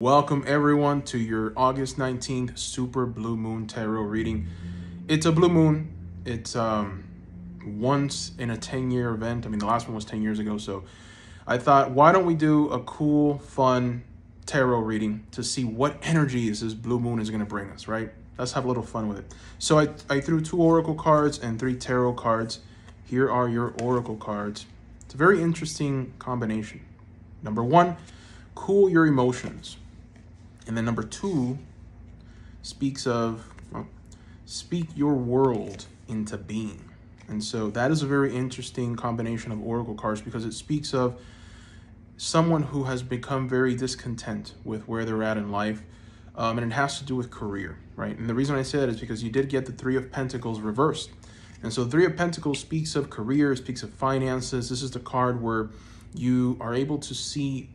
Welcome everyone to your August 19th Super Blue Moon Tarot reading. It's a blue moon. It's once in a 10-year event. I mean, the last one was 10 years ago. So I thought, why don't we do a cool, fun tarot reading to see what energies this blue moon is going to bring us, right? Let's have a little fun with it. So I threw 2 oracle cards and 3 tarot cards. Here are your oracle cards. It's a very interesting combination. Number 1, cool your emotions. And then number 2 speaks of, speak your world into being. And so that is a very interesting combination of oracle cards because it speaks of someone who has become very discontent with where they're at in life. And it has to do with career, right? And the reason I say that is because you did get the 3 of Pentacles reversed. And so the 3 of Pentacles speaks of career, speaks of finances. This is the card where you are able to see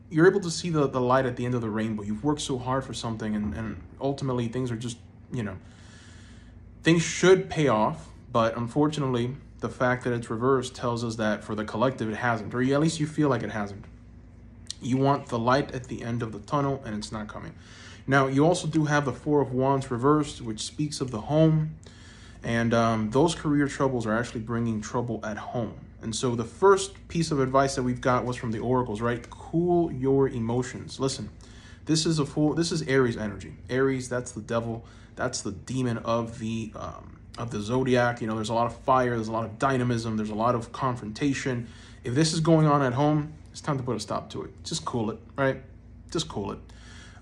the light at the end of the rainbow. You've worked so hard for something and ultimately things are just, things should pay off. But unfortunately, the fact that it's reversed tells us that for the collective, it hasn't, or at least you feel like it hasn't. You want the light at the end of the tunnel and it's not coming. Now, you also do have the 4 of Wands reversed, which speaks of the home. And those career troubles are actually bringing trouble at home. And so the first piece of advice that we've got was from the oracles, right? Cool your emotions. Listen, this is Aries energy. Aries, that's the devil. That's the demon of the zodiac. There's a lot of fire. There's a lot of dynamism. There's a lot of confrontation. If this is going on at home, it's time to put a stop to it. Just cool it, right? Just cool it.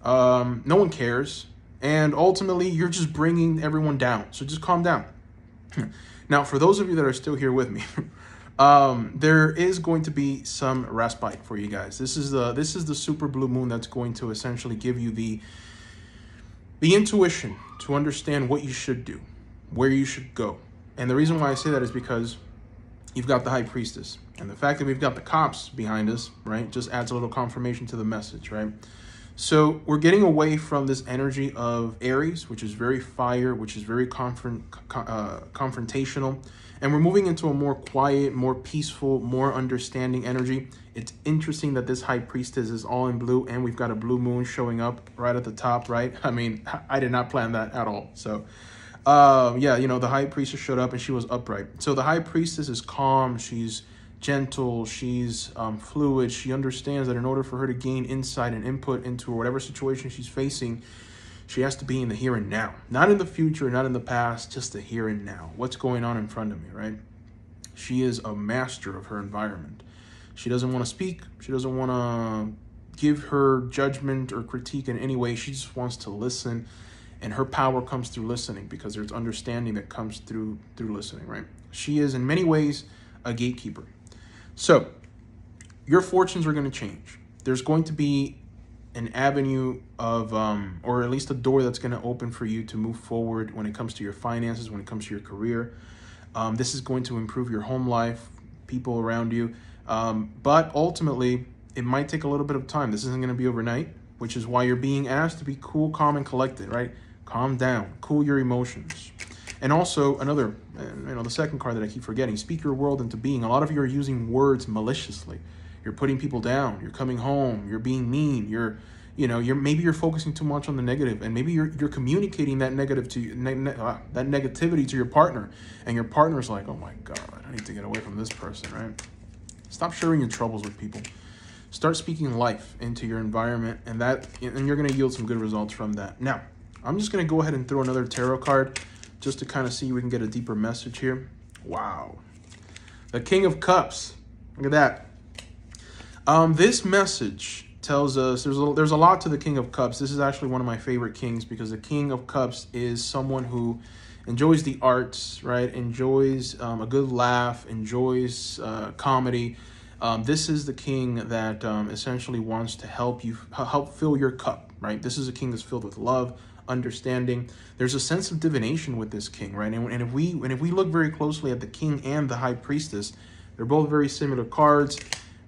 No one cares. And ultimately, you're just bringing everyone down. So just calm down. Now, for those of you that are still here with me, there is going to be some respite for you guys. This is the super blue moon that's going to essentially give you the intuition to understand what you should do, where you should go. And the reason why I say that is because you've got the High Priestess. And the fact that we've got the cops behind us, right, just adds a little confirmation to the message, right? So we're getting away from this energy of Aries, which is very fire, which is very confrontational. And we're moving into a more quiet, more peaceful, more understanding energy. It's interesting that this High Priestess is all in blue and we've got a blue moon showing up right at the top, right? I mean, I did not plan that at all. So, yeah, the High Priestess showed up and she was upright. So the High Priestess is calm. She's gentle, she's fluid. She understands that in order for her to gain insight and input into whatever situation she's facing, she has to be in the here and now. Not in the future, not in the past, just the here and now. What's going on in front of me, right? She is a master of her environment. She doesn't want to speak. She doesn't want to give her judgment or critique in any way. She just wants to listen. And her power comes through listening because there's understanding that comes through listening, right? She is in many ways a gatekeeper. So your fortunes are going to change. There's going to be an avenue of, or at least a door that's going to open for you to move forward when it comes to your finances, when it comes to your career. This is going to improve your home life, people around you. But ultimately, it might take a little bit of time. This isn't going to be overnight, which is why you're being asked to be cool, calm, and collected, right? Calm down, cool your emotions. And also another, the second card that I keep forgetting, speak your world into being. A lot of you are using words maliciously. You're putting people down. You're coming home. You're being mean. Maybe you're focusing too much on the negative, and maybe you're communicating that negative that negativity to your partner, and your partner's like, oh my God, I need to get away from this person, right? Stop sharing your troubles with people. Start speaking life into your environment, and you're going to yield some good results from that. Now, I'm just going to go ahead and throw another tarot card just to kind of see if we can get a deeper message here. Wow. The King of Cups. Look at that. This message tells us there's a lot to the King of Cups. This is actually one of my favorite kings because the King of Cups is someone who enjoys the arts, right? Enjoys a good laugh, enjoys comedy. This is the king that essentially wants to help fill your cup, right? This is a king that's filled with love, understanding. There's a sense of divination with this king, right? And if we look very closely at the king and the High Priestess, they're both very similar cards,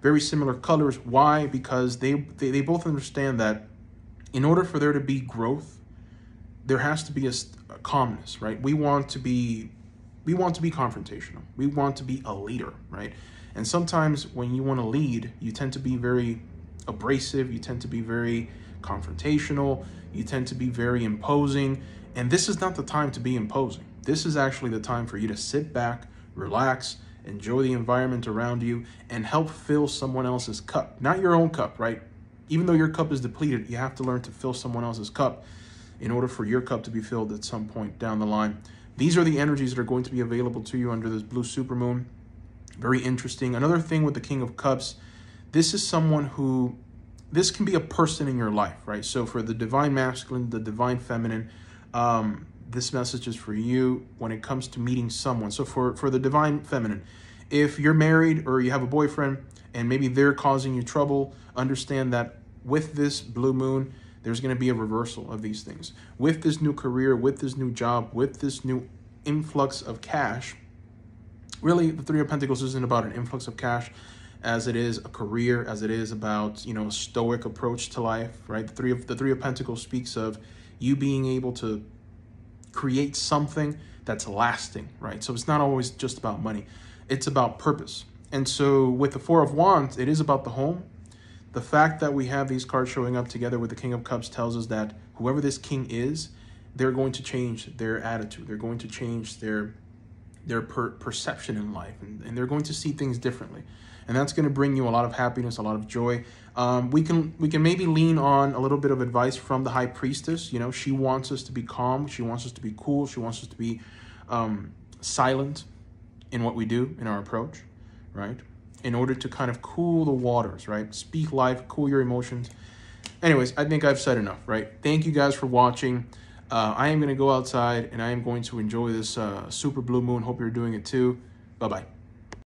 very similar colors. Why? Because they both understand that in order for there to be growth, there has to be a calmness, right? We want to be confrontational. We want to be a leader, right? And sometimes when you want to lead, you tend to be very abrasive. You tend to be very confrontational. You tend to be very imposing. And this is not the time to be imposing. This is actually the time for you to sit back, relax, enjoy the environment around you, and help fill someone else's cup. Not your own cup, right? Even though your cup is depleted, you have to learn to fill someone else's cup in order for your cup to be filled at some point down the line. These are the energies that are going to be available to you under this blue supermoon. Very interesting. Another thing with the King of Cups, this is someone who, this can be a person in your life, right? So for the divine masculine, the divine feminine, this message is for you when it comes to meeting someone. So for the divine feminine, if you're married or you have a boyfriend and maybe they're causing you trouble, understand that with this blue moon, there's going to be a reversal of these things. With this new career, with this new job, with this new influx of cash, really the Three of Pentacles isn't about an influx of cash as it is a career, as it is about, you know, a stoic approach to life, right? The Three of Pentacles speaks of you being able to create something that's lasting, right? So it's not always just about money. It's about purpose. And so with the Four of Wands, it is about the home. The fact that we have these cards showing up together with the King of Cups tells us that whoever this king is, they're going to change their attitude. They're going to change their perception in life, and they're going to see things differently. And that's going to bring you a lot of happiness, a lot of joy. We can maybe lean on a little bit of advice from the High Priestess. You know, she wants us to be calm. She wants us to be cool. She wants us to be silent in what we do, in our approach, right? In order to kind of cool the waters, right? Speak life, cool your emotions. Anyways, I think I've said enough, right? Thank you guys for watching. I am going to go outside and I am going to enjoy this super blue moon. Hope you're doing it too. Bye-bye.